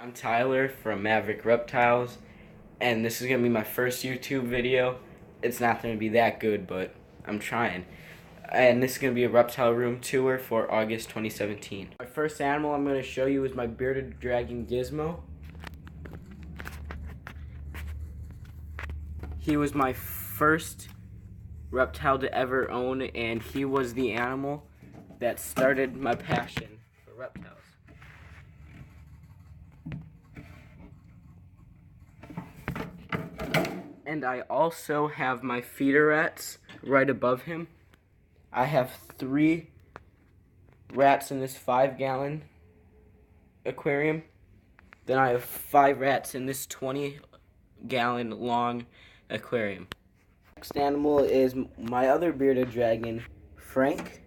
I'm Tyler from Maverick Reptiles, and this is going to be my first YouTube video. It's not going to be that good, but I'm trying. And this is going to be a reptile room tour for August 2017. My first animal I'm going to show you is my bearded dragon Gizmo. He was my first reptile to ever own, and he was the animal that started my passion for reptiles. And I also have my feeder rats right above him. I have 3 rats in this 5-gallon aquarium. Then I have 5 rats in this 20-gallon long aquarium. Next animal is my other bearded dragon, Frank.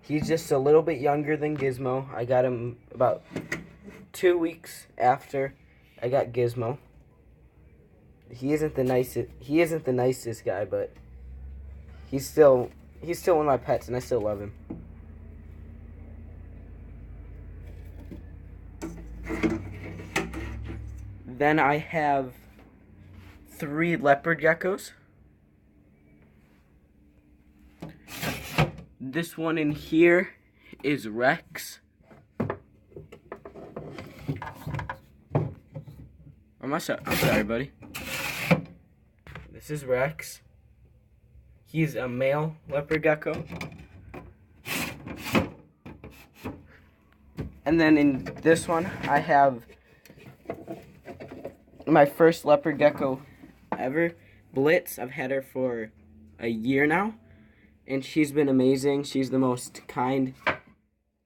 He's just a little bit younger than Gizmo. I got him about 2 weeks after I got Gizmo. He isn't the nicest guy, but he's still one of my pets, and I still love him. Then I have 3 leopard geckos. This one in here is Rex. I'm sorry, buddy. This is Rex. He's a male leopard gecko. And then in this one, I have my first leopard gecko ever, Blitz. I've had her for a year now, and she's been amazing. She's the most kind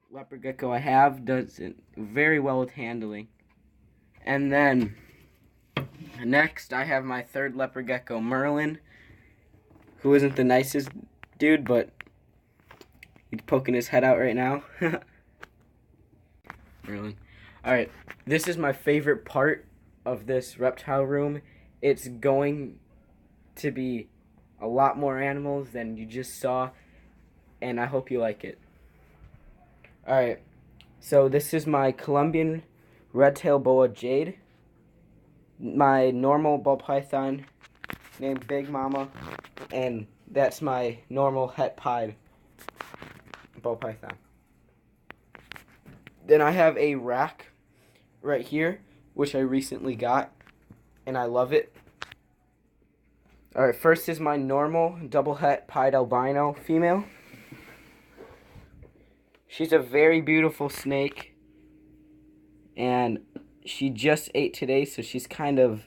leopard gecko I have. Does it very well with handling. And then next, I have my 3rd leopard gecko, Merlin, who isn't the nicest dude, but he's poking his head out right now. Merlin. Alright, this is my favorite part of this reptile room. It's going to be a lot more animals than you just saw, and I hope you like it. Alright, so this is my Colombian red-tailed boa jade, my normal ball python named Big Mama, and that's my normal het pied ball python. Then I have a rack right here, which I recently got, and I love it. Alright, first is my normal double het pied albino female. She's a very beautiful snake, and she just ate today, so she's kind of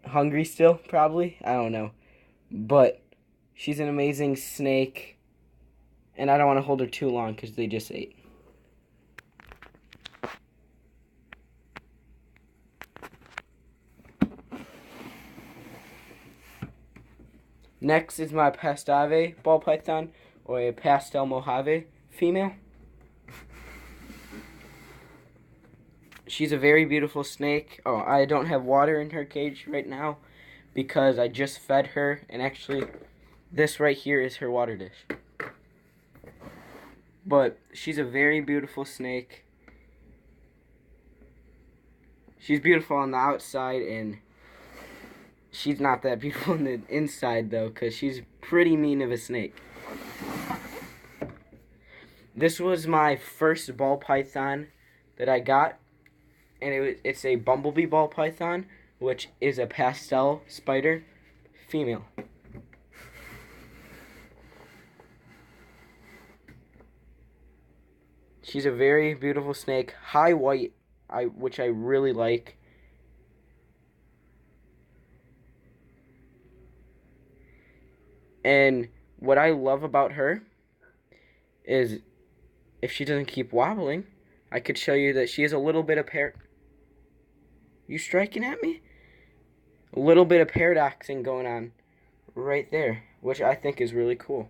hungry still, probably. I don't know. But she's an amazing snake, and I don't want to hold her too long because they just ate. Next is my Pastave ball python, or a Pastel Mojave female. She's a very beautiful snake. Oh, I don't have water in her cage right now because I just fed her, and actually this right here is her water dish. But she's a very beautiful snake. She's beautiful on the outside, and she's not that beautiful on the inside, though, because she's pretty mean of a snake. This was my first ball python that I got, and it's a bumblebee ball python, which is a pastel spider female. She's a very beautiful snake, high white, which I really like. And what I love about her is if she doesn't keep wobbling, I could show you that she has a little bit of You striking at me? A little bit of paradoxing going on right there, which I think is really cool.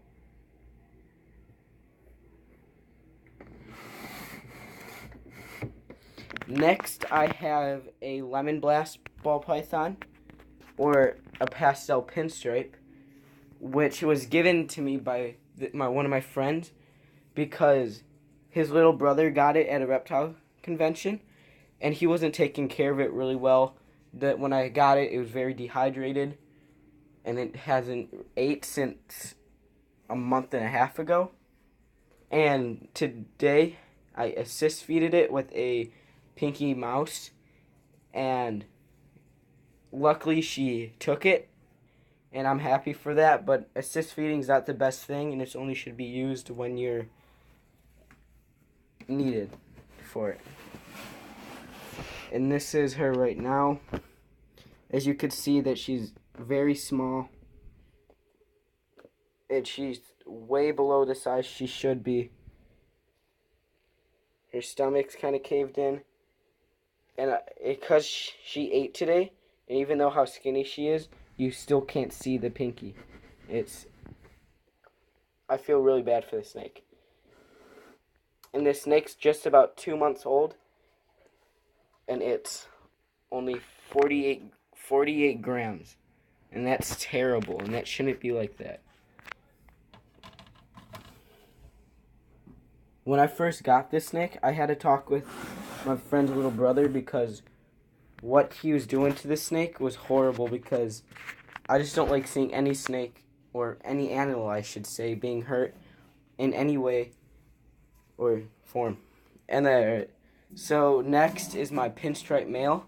Next, I have a Lemon Blast ball python, or a pastel pinstripe, which was given to me by one of my friends. because his little brother got it at a reptile convention, and he wasn't taking care of it really well. That when I got it, it was very dehydrated, and it hasn't ate since a month and a half ago. And today, I assist feeded it with a pinky mouse, and luckily she took it, and I'm happy for that. But assist feeding is not the best thing, and it only should be used when you're needed for it. And this is her right now. As you can see that she's very small, and she's way below the size she should be. Her stomach's kind of caved in, and because she ate today, and even though how skinny she is, you still can't see the pinky. I feel really bad for the snake. And this snake's just about 2 months old, and it's only 48 grams. And that's terrible, and that shouldn't be like that. When I first got this snake, I had to talk with my friend's little brother because what he was doing to this snake was horrible, because I just don't like seeing any snake, or any animal, I should say, being hurt in any way or form. And so next is my pinstripe male,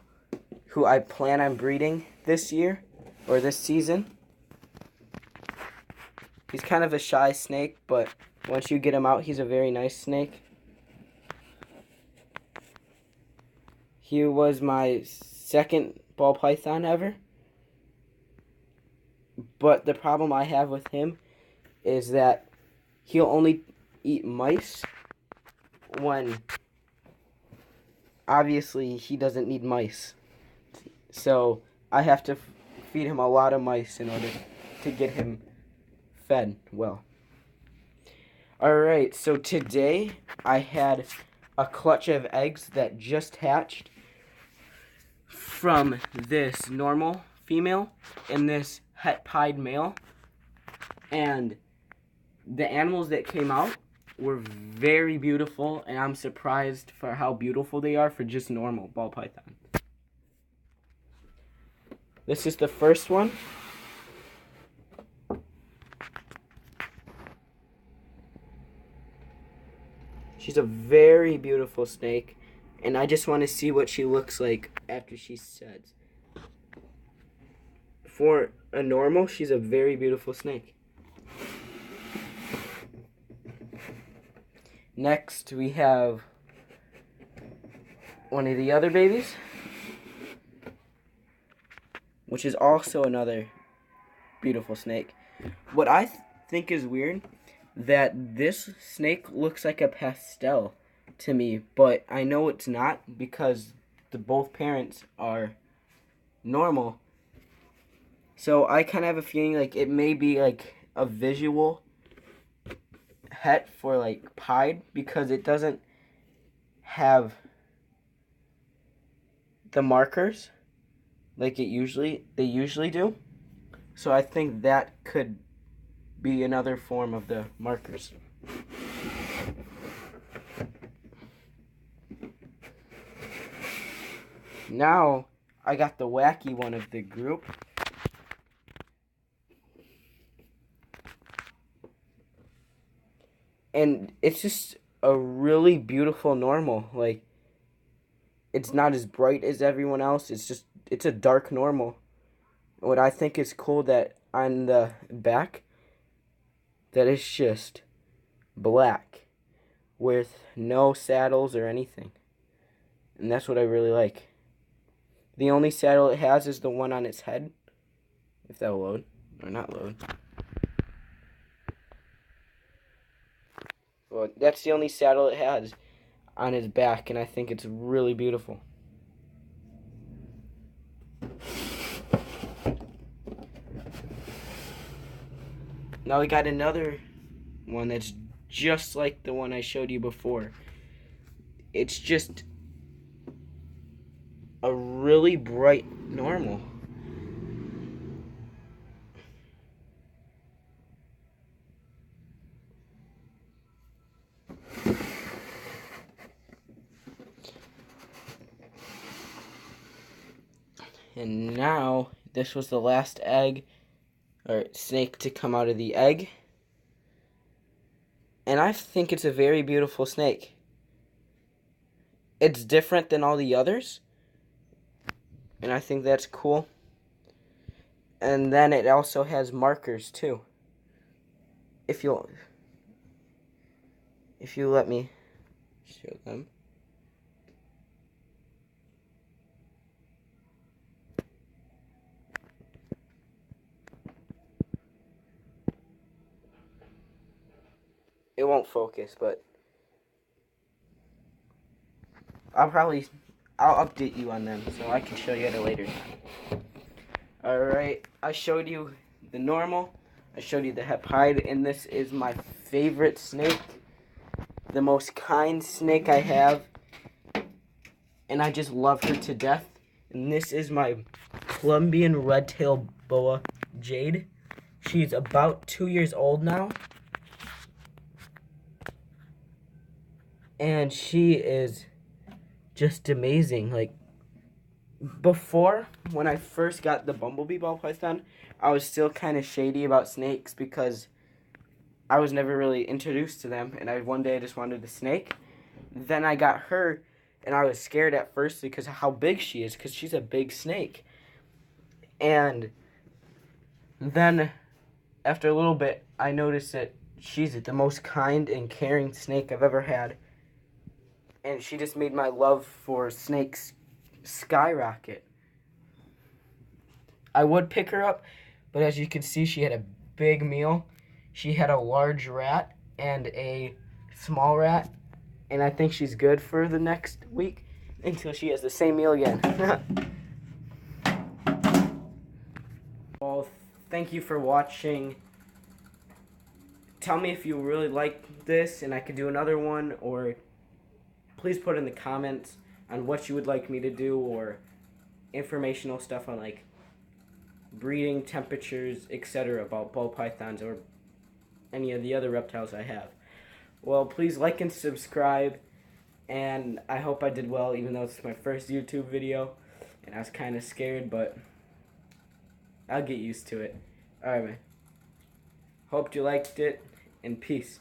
who I plan on breeding this year, or this season. He's kind of a shy snake, but once you get him out, he's a very nice snake. He was my second ball python ever. But the problem I have with him is that he'll only eat mice when obviously he doesn't need mice. So I have to feed him a lot of mice in order to get him fed well. Alright, so today I had a clutch of eggs that just hatched from this normal female and this het pied male. And the animals that came out were very beautiful, and I'm surprised for how beautiful they are for just normal ball python. This is the first one. She's a very beautiful snake, and I just want to see what she looks like after she sheds. For a normal, she's a very beautiful snake. Next, we have one of the other babies, which is also another beautiful snake. What I think is weird, that this snake looks like a pastel to me, but I know it's not because both parents are normal. So I kind of have a feeling like it may be like a visual het for like pied, because it doesn't have the markers like they usually do. So I think that could be another form of the markers. Now I got the wacky one of the group. And it's just a really beautiful normal. Like, it's not as bright as everyone else. It's a dark normal. What I think is cool, that on the back, that it's just black with no saddles or anything. And that's what I really like. The only saddle it has is the one on its head. If that'll load. Or not load. Well, that's the only saddle it has on his back, and I think it's really beautiful. Now we got another one that's just like the one I showed you before. It's just a really bright normal. And now, this was the last egg, or snake to come out of the egg. And I think it's a very beautiful snake. It's different than all the others, and I think that's cool. And then it also has markers too. If you let me show them. It won't focus, but I'll update you on them so I can show you at a later time. Alright, I showed you the normal, I showed you the hepide, and this is my favorite snake. The most kind snake I have. And I just love her to death. And this is my Colombian red-tailed boa Jade. She's about 2 years old now. And she is just amazing. Like, before, when I first got the bumblebee ball python, I was still kind of shady about snakes because I was never really introduced to them. And one day I just wanted a snake. Then I got her, and I was scared at first because of how big she is, because she's a big snake. And then, after a little bit, I noticed that she's the most kind and caring snake I've ever had. And she just made my love for snakes skyrocket. I would pick her up, but as you can see, she had a big meal. She had a large rat and a small rat. And I think she's good for the next week until she has the same meal again. Well, thank you for watching. Tell me if you really like this and I could do another one, or please put in the comments on what you would like me to do, or informational stuff on like breeding, temperatures, etc. about ball pythons or any of the other reptiles I have. Well, please like and subscribe, and I hope I did well, even though it's my first YouTube video, and I was kind of scared, but I'll get used to it. Alright, man. Hope you liked it, and peace.